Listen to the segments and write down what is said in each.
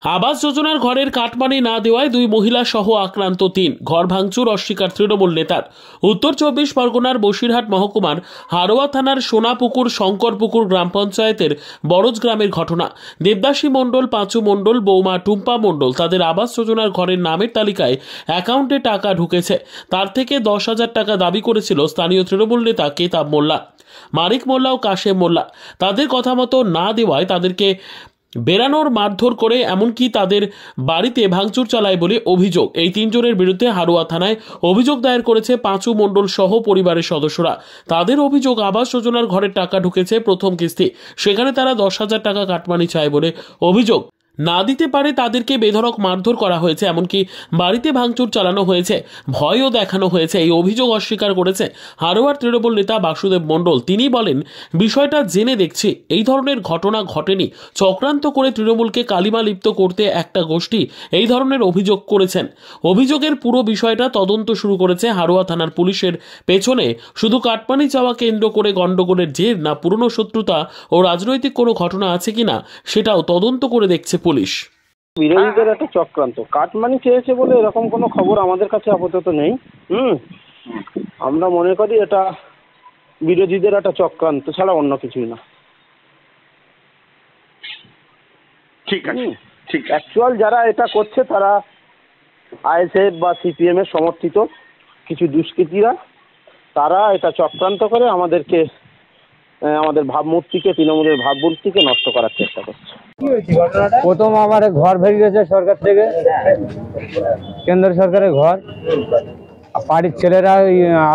আবাস যোজনার ঘরের কাটমানি না দেওয়ায় দুই মহিলা সহ আক্রান্ত ৩, ঘর ভাঙচুর অস্বীকার তৃণমূল নেতার। উত্তর ২৪ পরগনার বসিরহাট মহকুমার হারোয়া থানার সোনাপুকুর শঙ্করপুকুর গ্রাম পঞ্চায়েতের বড়জ গ্রামের ঘটনা। দেবদাসী মণ্ডল, পাঁচু মণ্ডল, বৌমা টুম্পা মণ্ডল তাদের আবাস যোজনার ঘরের নামের তালিকায় অ্যাকাউন্টে টাকা ঢুকেছে। তার থেকে ১০,০০০ টাকা দাবি করেছিল স্থানীয় তৃণমূল নেতা কেতাব মোল্লা, মারিক মোল্লা ও কাশেম মোল্লা। তাদের কথা মতো না দেওয়ায় তাদেরকে বেরানোর মারধর করে এমনকি তাদের বাড়িতে ভাঙচুর চালায় বলে অভিযোগ। এই ৩ জনের বিরুদ্ধে হারোয়া থানায় অভিযোগ দায়ের করেছে পাঁচু মণ্ডল সহ পরিবারের সদস্যরা। তাদের অভিযোগ, আবাস যোজনার ঘরের টাকা ঢুকেছে প্রথম কিস্তি, সেখানে তারা ১০,০০০ টাকা কাটমানি চায় বলে অভিযোগ। না দিতে পারে তাদেরকে বেধড়ক মারধর করা হয়েছে, এমনকি বাড়িতে ভাঙচুর চালানো হয়েছে, ভয়ও দেখানো হয়েছে। এই অভিযোগ অস্বীকার করেছে হারোয়ার তৃণমূল নেতা বাসুদেব মণ্ডল। তিনি বলেন, বিষয়টা জেনে দেখছি, এই ধরনের ঘটনা ঘটেনি। চক্রান্ত করে তৃণমূলকে কালিমা লিপ্ত করতে একটা গোষ্ঠী এই ধরনের অভিযোগ করেছেন। অভিযোগের পুরো বিষয়টা তদন্ত শুরু করেছে হারোয়া থানার পুলিশের। পেছনে শুধু কাটমানি চাওয়া কেন্দ্র করে গন্ডগোলের জের, না পুরনো শত্রুতা ও রাজনৈতিক কোনো ঘটনা আছে কিনা সেটাও তদন্ত করে দেখছে পুলিশ। বিরোধীদের একটা চক্রান্ত, কাটমানি চেয়েছে বলে এরকম কোনো খবর আমাদের কাছে আপাতত নেই। আমরা মনে করি এটা বিরোধীদের একটা চক্রান্ত ছাড়া অন্য কিছুই না। ঠিক আছে, ঠিক। অ্যাকচুয়াল যারা এটা করছে তারা আইএসএফ বা সিপিএম এর সমর্থিত কিছু দুষ্কৃতীরা, তারা এটা চক্রান্ত করে আমাদেরকে, আমাদের ভাবমূর্তিকে, তৃণমূলের ভাবমূর্তিকে নষ্ট করার চেষ্টা করছে। প্রথম আমার ঘর ভেঙে গেছে সরকার থেকে, কেন্দ্র সরকারের ঘর। পার্টির ছেলেরা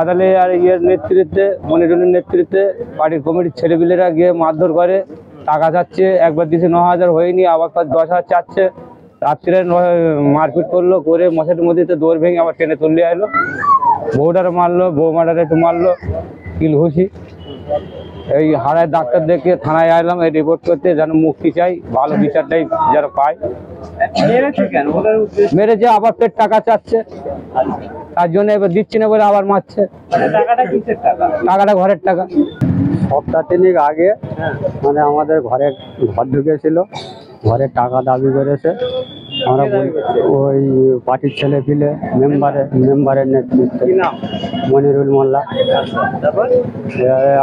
আদালে আর ইয়ের নেতৃত্বে, মনিরুলের নেতৃত্বে পার্টির কমিটির ছেলেপিলেরা গিয়ে মারধর করে, টাকা চাচ্ছে। একবার দিয়েছে ৯,০০০, হয়নি, আবার ১০,০০০ চাচ্ছে। রাত্রে মারপিট করলো, করে মশারির মধ্যে দৌড় ভেঙে আবার ট্রেনে তুলে এলো। বউটারে মারলো, বৌমাটারে একটু মারলো, কিল ঘুষি। এই হাড়ায় ডাক্তার দেখে থানায় আসলাম এই রিপোর্ট করতে, যেন মুক্তি চাই, ভালো বিচারটাই যেন পাই। মেরেছে, আবার ফের টাকা চাচ্ছে, তার জন্য এবার দিচ্ছি না বলে আবার মারছে। টাকাটা ঘরের টাকা। সপ্তাহ ৩ আগে মানে আমাদের ঘর ঢুকেছিল, ঘরের টাকা দাবি করেছে। আমরা ওই পার্টির ছেলে পিলে মেম্বারের নেতৃত্বে মনিরুল মোল্লা,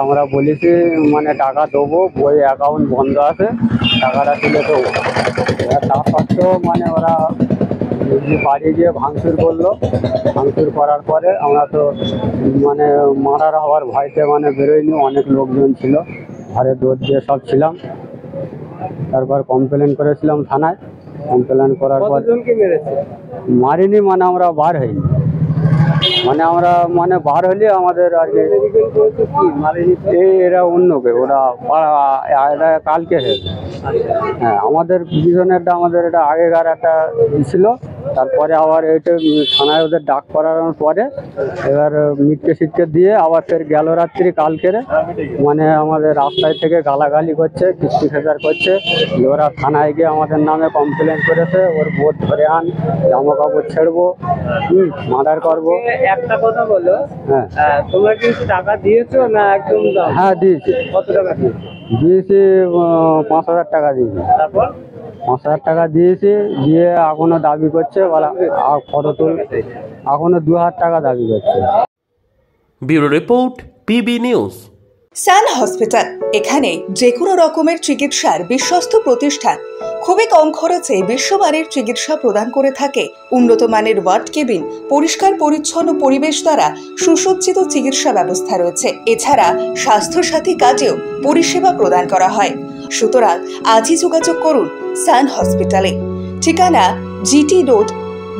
আমরা বলেছি মানে টাকা দেবো, বই অ্যাকাউন্ট বন্ধ আছে, টাকাটা তুলে দেবো। তা সত্ত্বেও মানে ওরা বাড়ি গিয়ে ভাঙচুর করলো। ভাঙচুর করার পরে আমরা তো মানে মারার হওয়ার ভয়তে মানে বেরোয়নি, অনেক লোকজন ছিল, ঘরে দৌড় দিয়ে সব ছিলাম। তারপর কমপ্লেন করেছিলাম থানায়। কমপ্লেন করার পর মারিনি, মানে আমরা বার হইনি, মানে আমরা মানে বার হলে আমাদের আর কি এরা অন্যকে, ওরা এটা কালকে হয়েছে। হ্যাঁ, আমাদের পিছনেরটা আমাদের এটা আগেকার একটা ছিল। তারপরে আবার এইটা থানায় ওদের ডাক করানোর পরে এবার মিটকে দিয়ে আবার ফের গেল রাত্রি কালকের মানে আমাদের রাস্তায় থেকে গালাগালি করছে, কিস্তি খেজার করছে। ওরা থানায় গিয়ে আমাদের নামে কমপ্লেন করেছে, ওর বোধ ধরে আন, জামা কাপড় ছেড়বো, মার্ডার করবো। একটা কথা বলো, হ্যাঁ, তোমরা কি টাকা দিয়েছো না একদম? হ্যাঁ দিয়েছি। কত টাকা দিয়েছি? ৫,০০০ টাকা দিয়েছি। তারপর ৫,০০০ টাকা দিয়েছি, দিয়ে এখনো দাবি করছে, ফটো তুল, এখনো ২,০০০ টাকা দাবি করছে। Bureau report, PB news. Sun hospital, এখানে যে কোনো রকমের চিকিৎসার বিশ্বস্ত প্রতিষ্ঠান। খুবই কম খরচে বিশ্বমানের চিকিৎসা প্রদান করে থাকে। উন্নত মানের ওয়ার্ড কেবিন, পরিষ্কার পরিচ্ছন্ন পরিবেশ দ্বারা সুসজ্জিত চিকিৎসা ব্যবস্থা রয়েছে। এছাড়া স্বাস্থ্যসাথী কাজেও পরিষেবা প্রদান করা হয়। সুতরাং আজই যোগাযোগ করুন সান হসপিটালে। ঠিকানা GT road,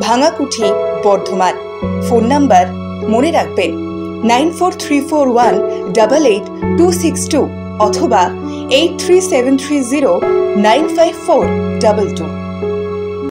Bhangakuthi, Bardhaman. Phone number মনে রাখবেন 9434188262 অথবা 83730954222।